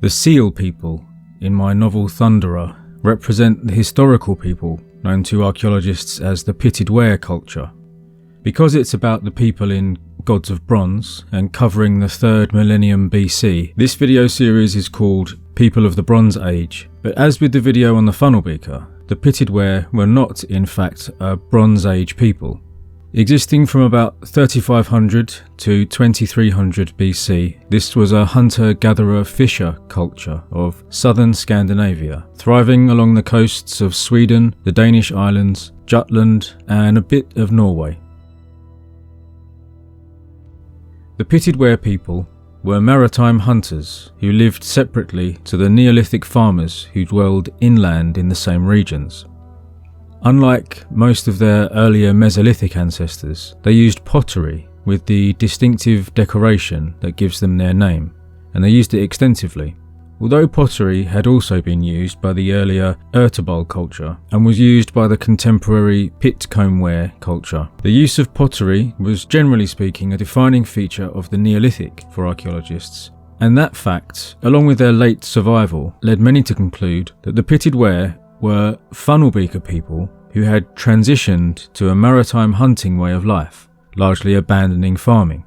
The seal people in my novel Thunderer represent the historical people known to archaeologists as the Pitted Ware culture. Because it's about the people in Gods of Bronze and covering the 3rd millennium BC, this video series is called People of the Bronze Age. But as with the video on the funnel beaker, the Pitted Ware were not in fact a Bronze Age people. Existing from about 3500 to 2300 BC, this was a hunter-gatherer fisher culture of southern Scandinavia, thriving along the coasts of Sweden, the Danish Islands, Jutland, and a bit of Norway. The Pitted Ware people were maritime hunters who lived separately to the Neolithic farmers who dwelled inland in the same regions. Unlike most of their earlier Mesolithic ancestors, they used pottery with the distinctive decoration that gives them their name, and they used it extensively. Although pottery had also been used by the earlier Ertebal culture and was used by the contemporary Pitcomb ware culture, the use of pottery was generally speaking a defining feature of the Neolithic for archaeologists, and that fact, along with their late survival, led many to conclude that the Pitted Ware were funnel beaker people who had transitioned to a maritime hunting way of life, largely abandoning farming.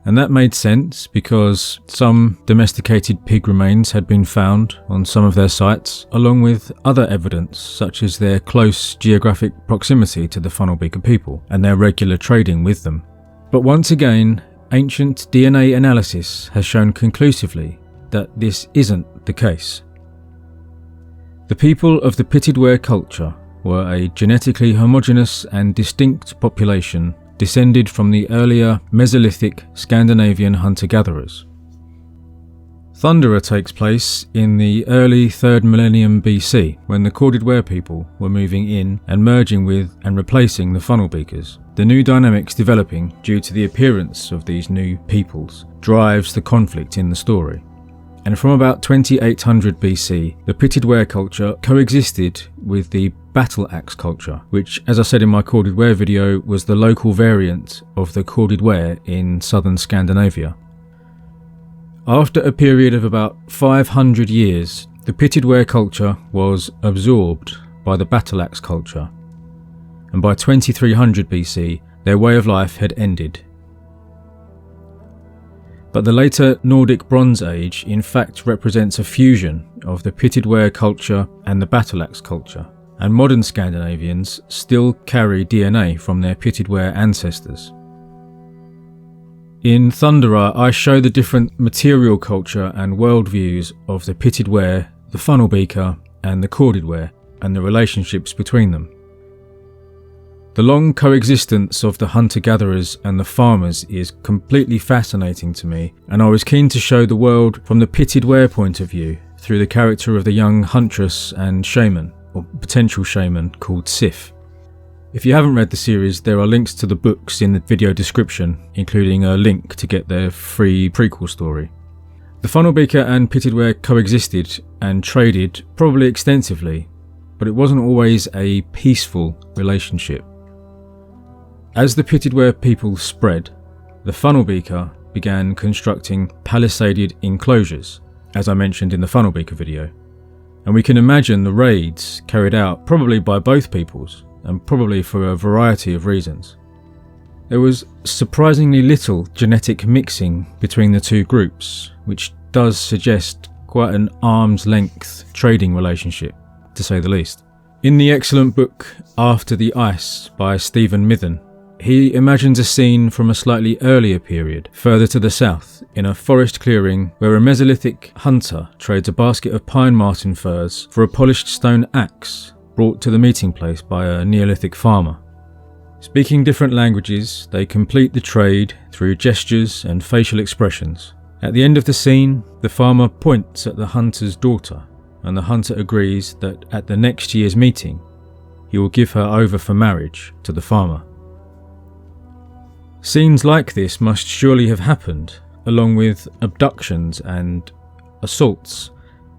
And that made sense because some domesticated pig remains had been found on some of their sites, along with other evidence such as their close geographic proximity to the funnel beaker people and their regular trading with them. But once again, ancient DNA analysis has shown conclusively that this isn't the case. The people of the Pitted Ware culture were a genetically homogeneous and distinct population descended from the earlier Mesolithic Scandinavian Hunter-Gatherers. Thunderer takes place in the early 3rd millennium BC, when the Corded Ware people were moving in and merging with and replacing the funnel beakers. The new dynamics developing due to the appearance of these new peoples drives the conflict in the story. And from about 2800 BC, the Pitted Ware culture coexisted with the battle axe culture, which, as I said in my Corded Ware video, was the local variant of the Corded Ware in southern Scandinavia. After a period of about 500 years, the Pitted Ware culture was absorbed by the battle axe culture, and by 2300 BC, their way of life had ended. But the later Nordic Bronze Age in fact represents a fusion of the Pitted Ware culture and the battle axe culture, and modern Scandinavians still carry DNA from their Pitted Ware ancestors. In Thunderer, I show the different material culture and worldviews of the Pitted Ware, the funnel beaker, and the Corded Ware, and the relationships between them. The long coexistence of the hunter-gatherers and the farmers is completely fascinating to me, and I was keen to show the world from the Pitted Ware point of view through the character of the young huntress and shaman, or potential shaman, called Sif. If you haven't read the series, there are links to the books in the video description, including a link to get their free prequel story. The funnel beaker and Pitted Ware coexisted and traded probably extensively, but it wasn't always a peaceful relationship. As the Pitted Ware people spread, the funnel beaker began constructing palisaded enclosures, as I mentioned in the funnel beaker video, and we can imagine the raids carried out probably by both peoples, and probably for a variety of reasons. There was surprisingly little genetic mixing between the two groups, which does suggest quite an arm's length trading relationship, to say the least. In the excellent book After the Ice by Stephen Mithen, he imagines a scene from a slightly earlier period, further to the south, in a forest clearing where a Mesolithic hunter trades a basket of pine marten furs for a polished stone axe brought to the meeting place by a Neolithic farmer. Speaking different languages, they complete the trade through gestures and facial expressions. At the end of the scene, the farmer points at the hunter's daughter, and the hunter agrees that at the next year's meeting, he will give her over for marriage to the farmer. Scenes like this must surely have happened, along with abductions and assaults,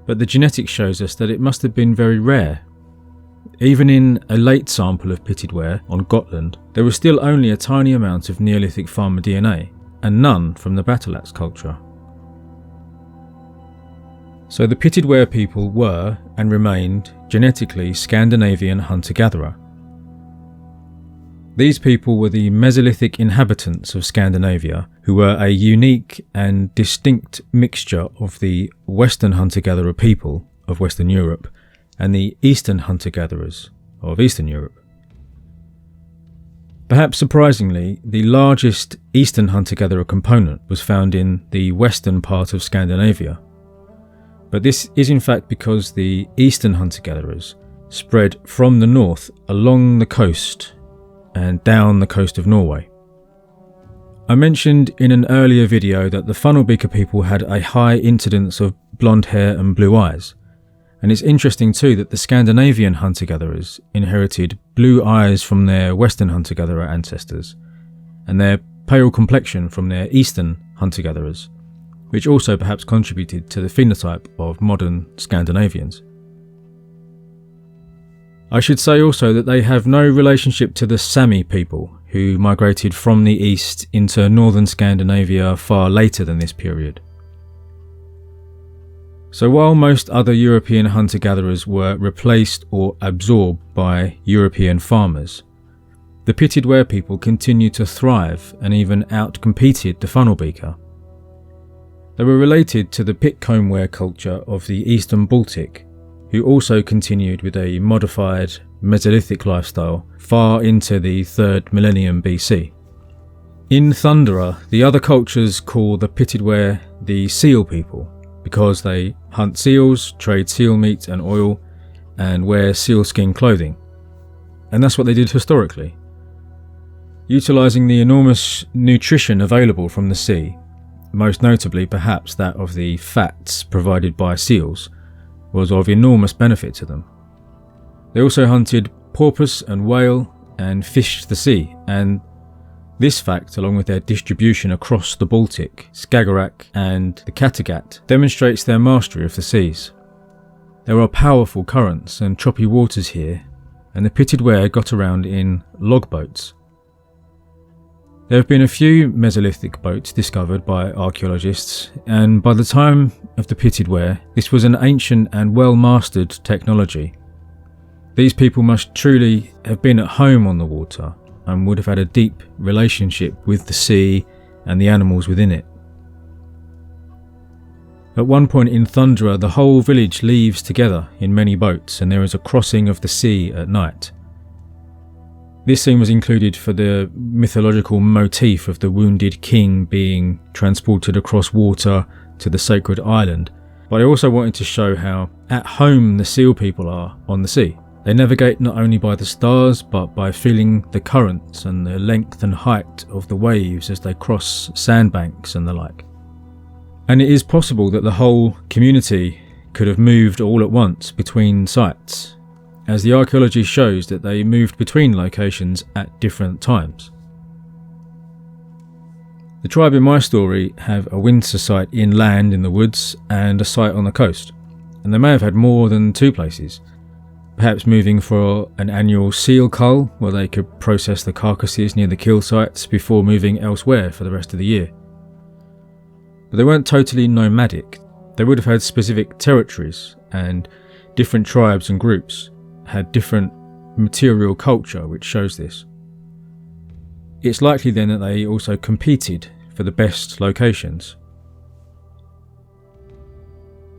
but the genetics shows us that it must have been very rare. Even in a late sample of Pitted Ware on Gotland, there was still only a tiny amount of Neolithic farmer DNA, and none from the battle axe culture. So the Pitted Ware people were, and remained, genetically Scandinavian hunter-gatherer. These people were the Mesolithic inhabitants of Scandinavia, who were a unique and distinct mixture of the Western hunter-gatherer people of Western Europe and the Eastern hunter-gatherers of Eastern Europe. Perhaps surprisingly, the largest Eastern hunter-gatherer component was found in the western part of Scandinavia. But this is in fact because the Eastern hunter-gatherers spread from the north along the coast and down the coast of Norway. I mentioned in an earlier video that the Funnelbeaker people had a high incidence of blonde hair and blue eyes, and it's interesting too that the Scandinavian hunter-gatherers inherited blue eyes from their Western hunter-gatherer ancestors, and their pale complexion from their Eastern hunter-gatherers, which also perhaps contributed to the phenotype of modern Scandinavians. I should say also that they have no relationship to the Sami people, who migrated from the east into northern Scandinavia far later than this period. So while most other European hunter-gatherers were replaced or absorbed by European farmers, the Pitted Ware people continued to thrive and even outcompeted the Funnelbeaker. They were related to the Pitcomb ware culture of the Eastern Baltic, who also continued with a modified Mesolithic lifestyle far into the 3rd millennium BC. In Thundera, the other cultures call the Pitted Ware the Seal people, because they hunt seals, trade seal meat and oil, and wear sealskin clothing. And that's what they did historically. Utilising the enormous nutrition available from the sea, most notably perhaps that of the fats provided by seals, was of enormous benefit to them. They also hunted porpoise and whale and fished the sea, and this fact, along with their distribution across the Baltic, Skagerrak and the Kattegat, demonstrates their mastery of the seas. There are powerful currents and choppy waters here, and the Pitted Ware got around in logboats. There have been a few Mesolithic boats discovered by archaeologists, and by the time of the Pitted Ware, this was an ancient and well-mastered technology. These people must truly have been at home on the water, and would have had a deep relationship with the sea and the animals within it. At one point in Thundera, the whole village leaves together in many boats, and there is a crossing of the sea at night. This scene was included for the mythological motif of the wounded king being transported across water to the sacred island, but I also wanted to show how at home the seal people are on the sea. They navigate not only by the stars, but by feeling the currents and the length and height of the waves as they cross sandbanks and the like. And it is possible that the whole community could have moved all at once between sites, as the archaeology shows that they moved between locations at different times. The tribe in my story have a winter site inland in the woods and a site on the coast, and they may have had more than two places. Perhaps moving for an annual seal cull where they could process the carcasses near the kill sites before moving elsewhere for the rest of the year. But they weren't totally nomadic. They would have had specific territories, and different tribes and groups had different material culture, which shows this. It's likely then that they also competed for the best locations.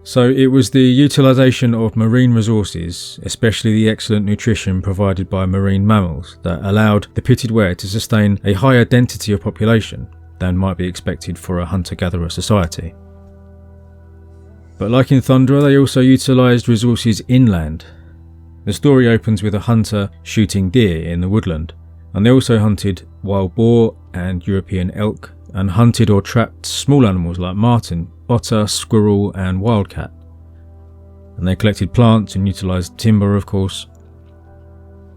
So it was the utilisation of marine resources, especially the excellent nutrition provided by marine mammals, that allowed the Pitted Ware to sustain a higher density of population than might be expected for a hunter-gatherer society. But like in Thundera, they also utilised resources inland. The story opens with a hunter shooting deer in the woodland, and they also hunted wild boar and European elk, and hunted or trapped small animals like marten, otter, squirrel and wildcat. And they collected plants and utilised timber, of course.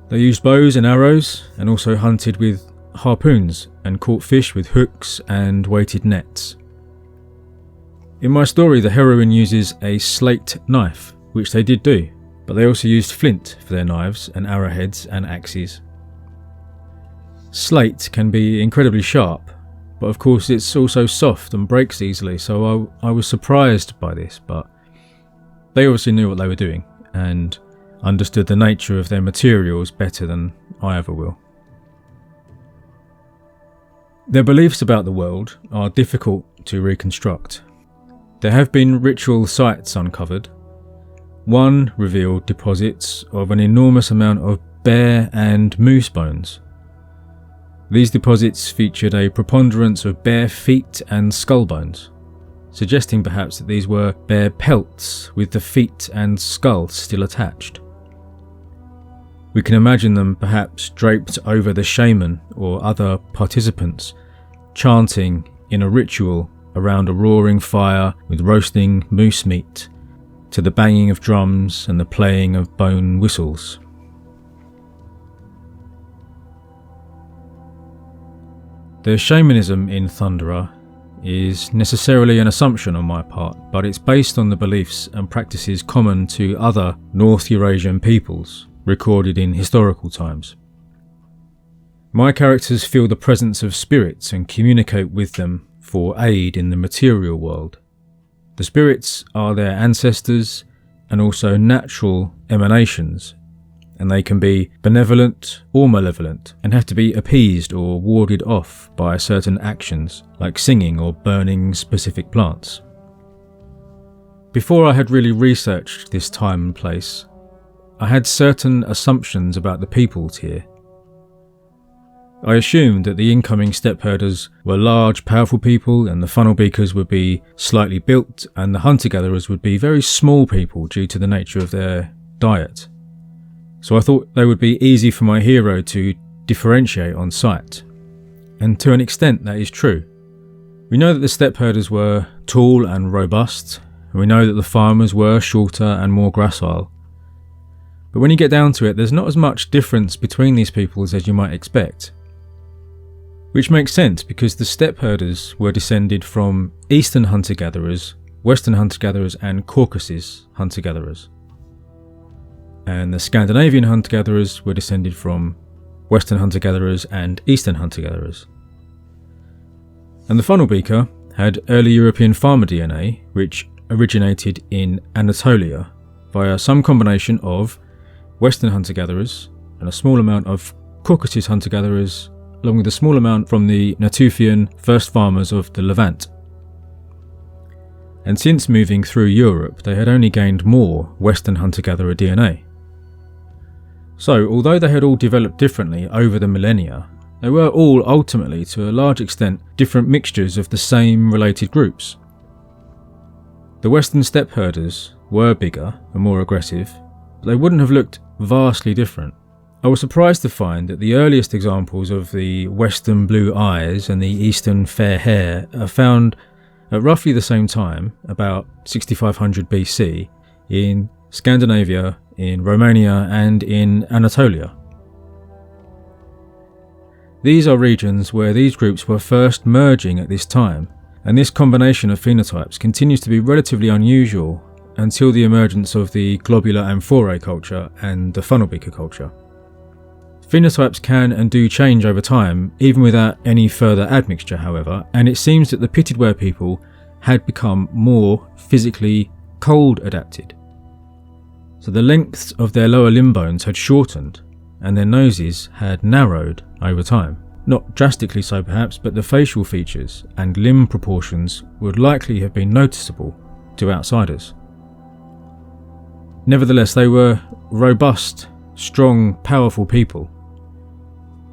They used bows and arrows, and also hunted with harpoons and caught fish with hooks and weighted nets. In my story, the heroine uses a slate knife, which they did do, but they also used flint for their knives and arrowheads and axes. Slate can be incredibly sharp, but of course it's also soft and breaks easily, so I was surprised by this, but They obviously knew what they were doing and understood the nature of their materials better than I ever will. Their beliefs about the world are difficult to reconstruct. There have been ritual sites uncovered. One revealed deposits of an enormous amount of bear and moose bones. These deposits featured a preponderance of bear feet and skull bones, suggesting perhaps that these were bear pelts with the feet and skull still attached. We can imagine them perhaps draped over the shaman or other participants, chanting in a ritual around a roaring fire with roasting moose meat, to the banging of drums and the playing of bone whistles. The shamanism in Thundera is necessarily an assumption on my part, but it's based on the beliefs and practices common to other North Eurasian peoples, recorded in historical times. My characters feel the presence of spirits and communicate with them for aid in the material world. The spirits are their ancestors and also natural emanations, and they can be benevolent or malevolent and have to be appeased or warded off by certain actions like singing or burning specific plants. Before I had really researched this time and place, I had certain assumptions about the peoples here. I assumed that the incoming steppe herders were large, powerful people, and the funnel beakers would be slightly built, and the hunter-gatherers would be very small people due to the nature of their diet. So I thought they would be easy for my hero to differentiate on sight. And to an extent that is true. We know that the steppe herders were tall and robust, and we know that the farmers were shorter and more gracile. But when you get down to it, there's not as much difference between these peoples as you might expect. Which makes sense because the steppe herders were descended from Eastern hunter-gatherers, Western hunter-gatherers and Caucasus hunter-gatherers. And the Scandinavian hunter-gatherers were descended from Western hunter-gatherers and Eastern hunter-gatherers. And the funnel beaker had early European farmer DNA, which originated in Anatolia via some combination of Western hunter-gatherers and a small amount of Caucasus hunter-gatherers, along with a small amount from the Natufian first farmers of the Levant. And since moving through Europe, they had only gained more Western hunter-gatherer DNA. So, although they had all developed differently over the millennia, they were all ultimately, to a large extent, different mixtures of the same related groups. The Western steppe herders were bigger and more aggressive, but they wouldn't have looked vastly different. I was surprised to find that the earliest examples of the Western blue eyes and the Eastern fair hair are found at roughly the same time, about 6500 BC, in Scandinavia, in Romania and in Anatolia. These are regions where these groups were first merging at this time, and this combination of phenotypes continues to be relatively unusual until the emergence of the globular amphora culture and the funnelbeaker culture. Phenotypes can and do change over time, even without any further admixture, however, and it seems that the pitted ware people had become more physically cold adapted. So the lengths of their lower limb bones had shortened, and their noses had narrowed over time. Not drastically so perhaps, but the facial features and limb proportions would likely have been noticeable to outsiders. Nevertheless, they were robust, strong, powerful people.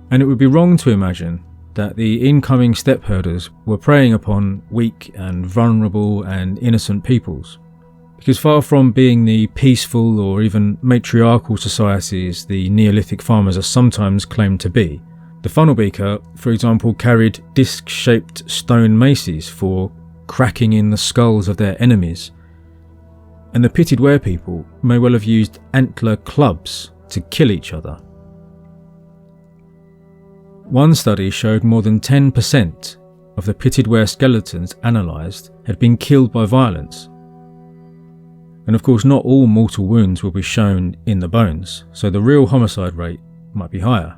And it would be wrong to imagine that the incoming steppe herders were preying upon weak and vulnerable and innocent peoples. Because far from being the peaceful or even matriarchal societies the Neolithic farmers are sometimes claimed to be, the funnelbeaker, for example, carried disc-shaped stone maces for cracking in the skulls of their enemies. And the pitted ware people may well have used antler clubs to kill each other. One study showed more than 10% of the pitted ware skeletons analysed had been killed by violence. And of course not all mortal wounds will be shown in the bones, so the real homicide rate might be higher.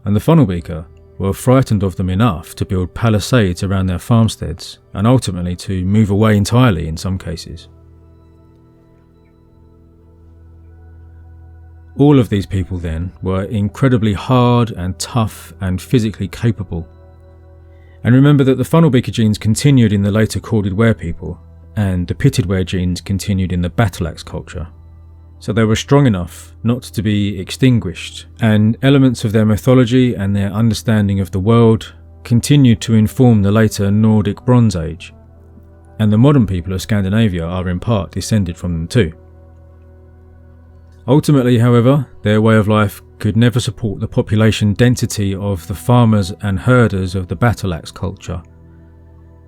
And the funnelbeaker were frightened of them enough to build palisades around their farmsteads and ultimately to move away entirely in some cases. All of these people then were incredibly hard and tough and physically capable. And remember that the funnel-beaker genes continued in the later corded ware people, and the pitted ware genes continued in the battle axe culture. So they were strong enough not to be extinguished, and elements of their mythology and their understanding of the world continued to inform the later Nordic Bronze Age, and the modern people of Scandinavia are in part descended from them too. Ultimately, however, their way of life could never support the population density of the farmers and herders of the battle axe culture,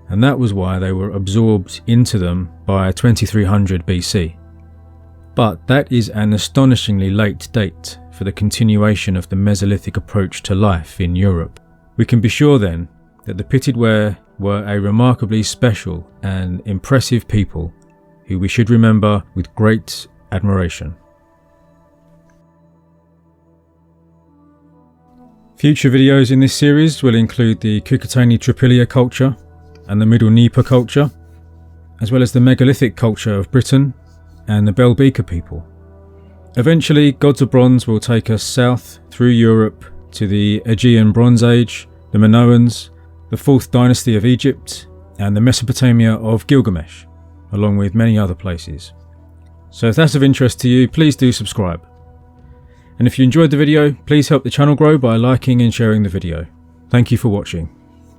and that was why they were absorbed into them by 2300 BC. But that is an astonishingly late date for the continuation of the Mesolithic approach to life in Europe. We can be sure then that the pitted ware were a remarkably special and impressive people who we should remember with great admiration. Future videos in this series will include the Kukatani Tripilia culture and the Middle Dnieper culture, as well as the megalithic culture of Britain and the Bell-Beaker people. Eventually, Gods of Bronze will take us south through Europe to the Aegean Bronze Age, the Minoans, the 4th dynasty of Egypt, and the Mesopotamia of Gilgamesh, along with many other places. So if that's of interest to you, please do subscribe. And if you enjoyed the video, please help the channel grow by liking and sharing the video. Thank you for watching.